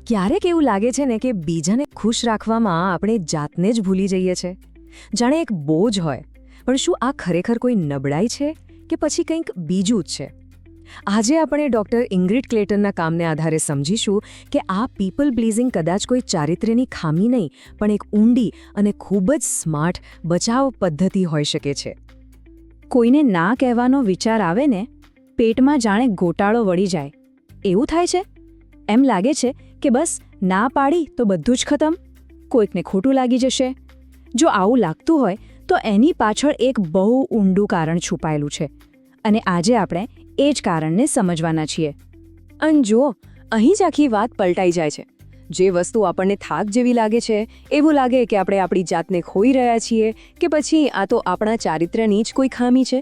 ક્યારેક એવું લાગે છે ને કે બીજાને ખુશ રાખવામાં આપણે જાતને જ ભૂલી જઈએ છે. જાણે એક બોજ હોય. પણ શું આ ખરેખર કોઈ નબળાઈ છે કે પછી કંઈક બીજું જ છે? આજે આપણે ડૉક્ટર ઇંગ્રિડ ક્લેટનના કામને આધારે સમજીશું કે આ પીપલ પ્લીઝિંગ કદાચ કોઈ ચારિત્ર્યની ખામી નહીં, પણ એક ઊંડી અને ખૂબ જ સ્માર્ટ બચાવ પદ્ધતિ હોઈ શકે છે. કોઈને ના કહેવાનો વિચાર આવે ને, પેટમાં જાણે ગોટાળો વળી જાય એવું થાય છે. એમ લાગે છે કે બસ ના પાડી તો બધું જ ખતમ, કોઈકને ખોટું લાગી જશે. જો આવું લાગતું હોય તો એની પાછળ એક બહુ ઊંડું કારણ છુપાયેલું છે, અને આજે આપણે એ જ કારણને સમજવાના છીએ. અને જુઓ, અહીં જ આખી વાત પલટાઈ જાય છે. જે વસ્તુ આપણને થાક જેવી લાગે છે, એવું લાગે કે આપણે આપણી જાતને ખોઈ રહ્યા છીએ કે પછી આ તો આપણા ચારિત્ર્યની જ કોઈ ખામી છે.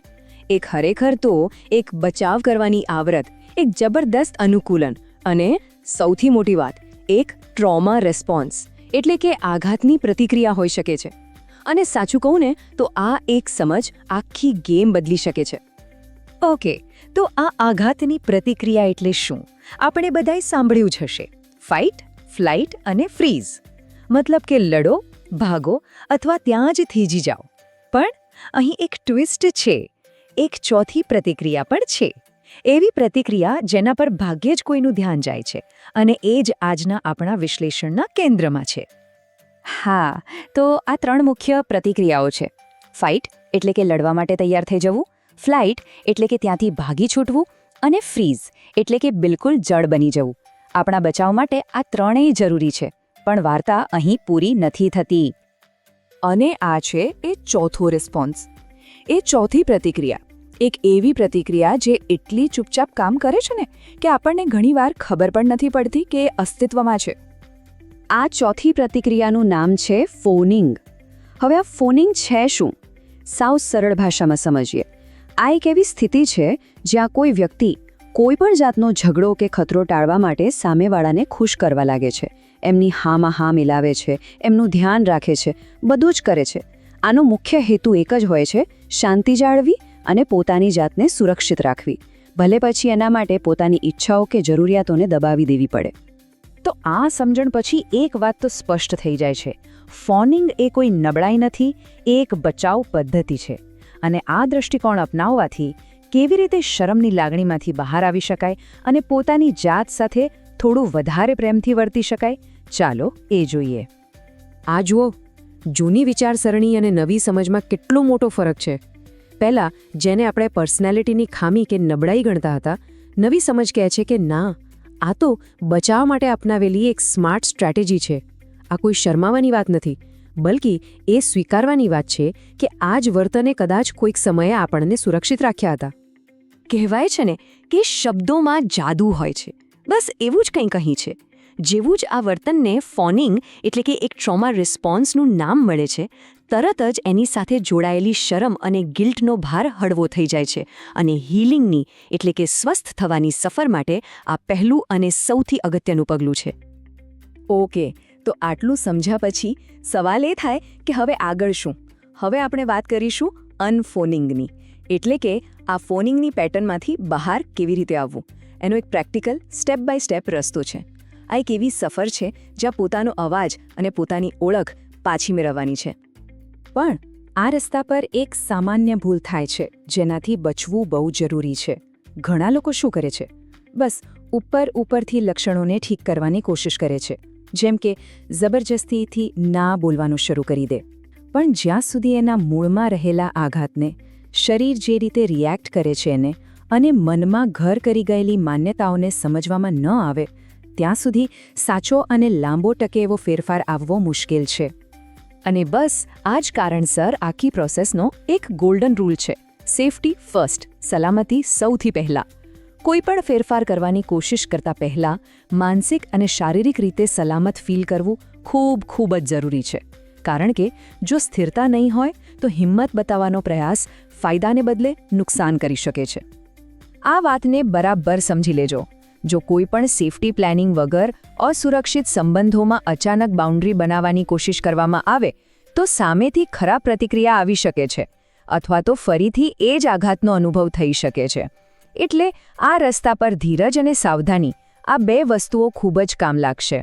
એ ખરેખર તો એક બચાવ કરવાની આવરત, એક જબરદસ્ત અનુકૂલન અને સૌથી મોટી વાત, એક ટ્રોમા રિસ્પોન્સ એટલે કે આઘાતની પ્રતિક્રિયા હોઈ શકે છે. અને સાચું કહું ને તો આ એક સમજ આખી ગેમ બદલી શકે છે. ઓકે, તો આ આઘાતની પ્રતિક્રિયા એટલે શું? આપણે બધાએ સાંભળ્યું જ હશે. ફાઇટ, ફ્લાઇટ અને ફ્રીઝ. મતલબ કે લડો, ભાગો અથવા ત્યાં જ થીજી જાઓ. પણ અહીં એક ટ્વિસ્ટ છે. એક ચોથી પ્રતિક્રિયા પણ છે. એવી પ્રતિક્રિયા જેના પર ભાગ્યે જ કોઈનું ધ્યાન જાય છે, અને એ જ આજના આપણા વિશ્લેષણના કેન્દ્રમાં છે. હા, તો આ 3 મુખ્ય પ્રતિક્રિયાઓ છે. ફાઇટ એટલે કે લડવા માટે તૈયાર થઈ જવું, ફ્લાઇટ એટલે કે ત્યાંથી ભાગી છૂટવું, અને ફ્રીઝ એટલે કે બિલકુલ જડ બની જવું. આપણા બચાવ માટે આ ત્રણેય જરૂરી છે, પણ વાર્તા અહીં પૂરી નથી થતી. અને આ છે એ ચોથો રિસ્પોન્સ, એ ચોથી પ્રતિક્રિયા. એક એવી પ્રતિક્રિયા જે એટલી ચૂપચાપ કામ કરે છે ને કે આપણને ઘણીવાર ખબર પણ નથી પડતી કે એ અસ્તિત્વમાં છે. આ ચોથી પ્રતિક્રિયાનું નામ છે ફોનિંગ. હવે આ ફોનિંગ છે શું? સાવ સરળ ભાષામાં સમજીએ. આ એક એવી સ્થિતિ છે જ્યાં કોઈ વ્યક્તિ કોઈ પણ જાતનો ઝઘડો કે ખતરો ટાળવા માટે સામેવાળાને ખુશ કરવા લાગે છે. એમની હામાં હા મિલાવે છે, એમનું ધ્યાન રાખે છે, બધું જ કરે છે. આનો મુખ્ય હેતુ એક જ હોય છે: શાંતિ જાળવી અને પોતાની જાતને સુરક્ષિત રાખવી, ભલે પછી એના માટે પોતાની ઈચ્છાઓ કે જરૂરિયાતોને દબાવી દેવી પડે. તો આ સમજણ પછી એક વાત તો સ્પષ્ટ થઈ જાય છે: ફોનિંગ એ કોઈ નબળાઈ નથી, એ એક બચાવ પદ્ધતિ છે. અને આ દૃષ્ટિકોણ અપનાવવાથી કેવી રીતે શરમની લાગણીમાંથી બહાર આવી શકાય અને પોતાની જાત સાથે થોડું વધારે પ્રેમથી વર્તી શકાય, ચાલો એ જોઈએ. આ જુઓ, જૂની વિચારસરણી અને નવી સમજમાં કેટલો મોટો ફરક છે. પહેલાં જેને આપણે પર્સનાલિટીની ખામી કે નબળાઈ ગણતા હતા, નવી સમજ કહે છે કે ના, આ તો બચાવ માટે અપનાવેલી એક સ્માર્ટ સ્ટ્રેટેજી છે. આ કોઈ શરમાવાની વાત નથી, બલ્કિ એ સ્વીકારવાની વાત છે કે આ જ વર્તને કદાચ કોઈક સમયે આપણને સુરક્ષિત રાખ્યા હતા. કહેવાય છે ને કે શબ્દોમાં જાદુ હોય છે. બસ એવું જ કંઈક અહીં છે. જેવું જ આ વર્તનને ફોનિંગ એટલે કે એક ટ્રોમા રિસ્પોન્સનું નામ મળે છે, તરત જ એની સાથે જોડાયેલી શરમ અને ગિલ્ટનો ભાર હળવો થઈ જાય છે, અને હીલિંગની એટલે કે સ્વસ્થ થવાની સફર માટે આ પહેલું અને સૌથી અગત્યનું પગલું છે. ઓકે, તો આટલું સમજ્યા પછી સવાલ એ થાય કે હવે આગળ શું? હવે આપણે વાત કરીશું અનફોનિંગની, એટલે કે આ ફોનિંગની પેટર્નમાંથી બહાર કેવી રીતે આવવું. એનો એક પ્રેક્ટિકલ સ્ટેપ બાય સ્ટેપ રસ્તો છે. આ એક એવી સફર છે જ્યાં પોતાનો અવાજ અને પોતાની ઓળખ પાછી મેળવવાની છે. પણ આ રસ્તા પર એક સામાન્ય ભૂલ થાય છે જેનાથી બચવું બહુ જરૂરી છે. ઘણા લોકો શું કરે છે? બસ ઉપરથી લક્ષણોને ઠીક કરવાની કોશિશ કરે છે, જેમ કે જબરજસ્તીથી ના બોલવાનું શરૂ કરી દે. પણ જ્યાં સુધી એના મૂળમાં રહેલા આઘાતને, શરીર જે રીતે રિએક્ટ કરે છે એને, અને મનમાં ઘર કરી ગયેલી માન્યતાઓને સમજવામાં ન આવે, ત્યાં સુધી સાચો અને લાંબો ટકે એવો ફેરફાર આવવો મુશ્કેલ છે. અને બસ આ જ કારણસર આખી પ્રોસેસનો એક ગોલ્ડન રૂલ છે: સેફટી ફર્સ્ટ, સલામતી સૌથી પહેલાં. કોઈ પણ ફેરફાર કરવાની કોશિશ કરતા પહેલાં માનસિક અને શારીરિક રીતે સલામત ફીલ કરવું ખૂબ જ જરૂરી છે. કારણ કે જો સ્થિરતા નહીં હોય તો હિંમત બતાવવાનો પ્રયાસ ફાયદાને બદલે નુકસાન કરી શકે છે. આ વાતને બરાબર સમજી લેજો. જો કોઈ પણ સેફટી પ્લાનિંગ વગર અસુરક્ષિત સંબંધોમાં અચાનક બાઉન્ડ્રી બનાવવાની કોશિશ કરવામાં આવે તો સામેથી ખરાબ પ્રતિક્રિયા આવી શકે છે, અથવા તો ફરીથી એ જ આઘાતનો અનુભવ થઈ શકે છે. એટલે આ રસ્તા પર ધીરજ અને સાવધાની, આ 2 વસ્તુઓ ખૂબ જ કામ લાગશે.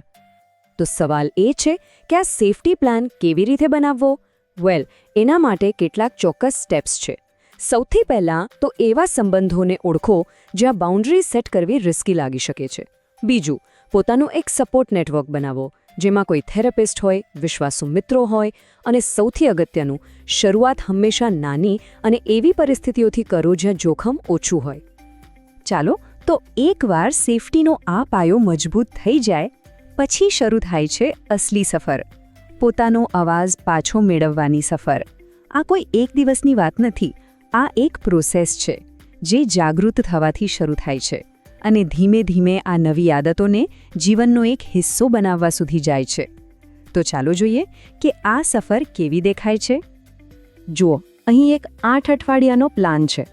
તો સવાલ એ છે કે આ સેફટી પ્લાન કેવી રીતે બનાવવો? વેલ, એના માટે કેટલાક ચોક્કસ સ્ટેપ્સ છે. સૌથી પહેલાં તો એવા સંબંધોને ઓળખો જ્યાં બાઉન્ડ્રી સેટ કરવી રિસ્કી લાગી શકે છે. બીજું, પોતાનું એક સપોર્ટ નેટવર્ક બનાવો, જેમાં કોઈ થેરાપિસ્ટ હોય, વિશ્વાસુ મિત્રો હોય, અને સૌથી અગત્યનું, શરૂઆત હંમેશા નાની અને એવી પરિસ્થિતિઓથી કરો જ્યાં જોખમ ઓછું હોય. ચાલો, તો એકવાર સેફટીનો આ પાયો મજબૂત થઈ જાય, પછી શરૂ થાય છે અસલી સફર. પોતાનો અવાજ પાછો મેળવવાની સફર. આ કોઈ એક દિવસની વાત નથી. આ એક પ્રોસેસ છે જે જાગૃત થવાથી શરૂ થાય છે અને ધીમે ધીમે આ નવી આદતોને જીવનનો એક હિસ્સો બનાવવા સુધી જાય છે. તો ચાલો જોઈએ કે આ સફર કેવી દેખાય છે. જુઓ, અહીં એક 8 અઠવાડિયાનો પ્લાન છે,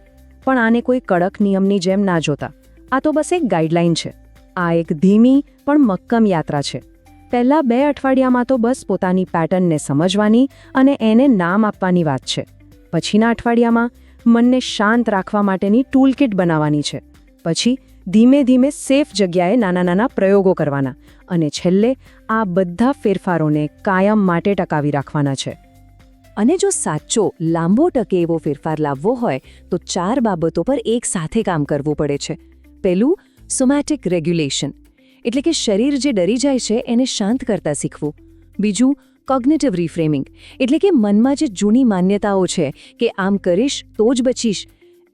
પણ આને કોઈ કડક નિયમની જેમ ના જોતા. આ તો બસ એક ગાઈડલાઈન છે. આ એક ધીમી પણ મક્કમ યાત્રા છે. પહેલા 2 અઠવાડિયામાં તો બસ પોતાની પેટર્નને સમજવાની અને એને નામ આપવાની વાત છે. પછીના અઠવાડિયામાં મનને શાંત રાખવા માટેની ટૂલકિટ બનાવવાની છે. પછી ધીમે ધીમે સેફ જગ્યાએ નાના નાના પ્રયોગો કરવાના અને છેલ્લે આ બધા ફેરફારોને કાયમ માટે ટકાવી રાખવાના છે. અને જો સાચો લાંબો ટકે એવો ફેરફાર લાવવો હોય તો 4 બાબતો પર એક સાથે કામ કરવું પડે છે. પહેલું, સોમેટિક રેગ્યુલેશન, એટલે કે શરીર જે ડરી જાય છે એને શાંત કરતા શીખવું. બીજું, કોગ્નિટિવ રિફ્રેમિંગ, એટલે કે મનમાં જે જૂની માન્યતાઓ છે કે આમ કરીશ તો જ બચીશ,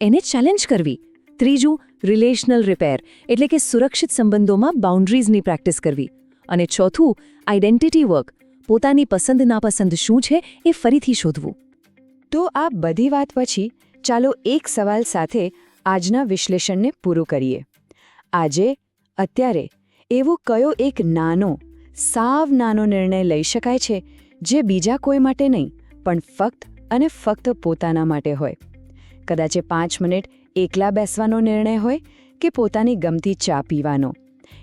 એને ચેલેન્જ કરવી. ત્રીજું, રિલેશનલ રિપેર, એટલે કે સુરક્ષિત સંબંધોમાં બાઉન્ડ્રીઝની પ્રેક્ટિસ કરવી. અને ચોથું, આઇડેન્ટિટી વર્ક, પોતાની પસંદ નાપસંદ શું છે એ ફરીથી શોધવું. તો આ બધી વાત પછી ચાલો એક સવાલ સાથે આજના વિશ્લેષણને પૂરું કરીએ. આજે, અત્યારે, એવો કયો એક નાનો, સાવ નાનો નિર્ણય લઈ શકાય છે જે બીજા કોઈ માટે નહીં, પણ ફક્ત અને ફક્ત પોતાના માટે હોય? કદાચ એ 5 મિનિટ એકલા બેસવાનો નિર્ણય હોય કે પોતાની ગમતી ચા પીવાનો.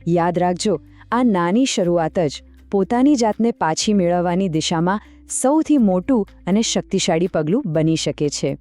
યાદ રાખજો, આ નાની શરૂઆત જ પોતાની જાતને પાછી મેળવવાની દિશામાં સૌથી મોટું અને શક્તિશાળી પગલું બની શકે છે.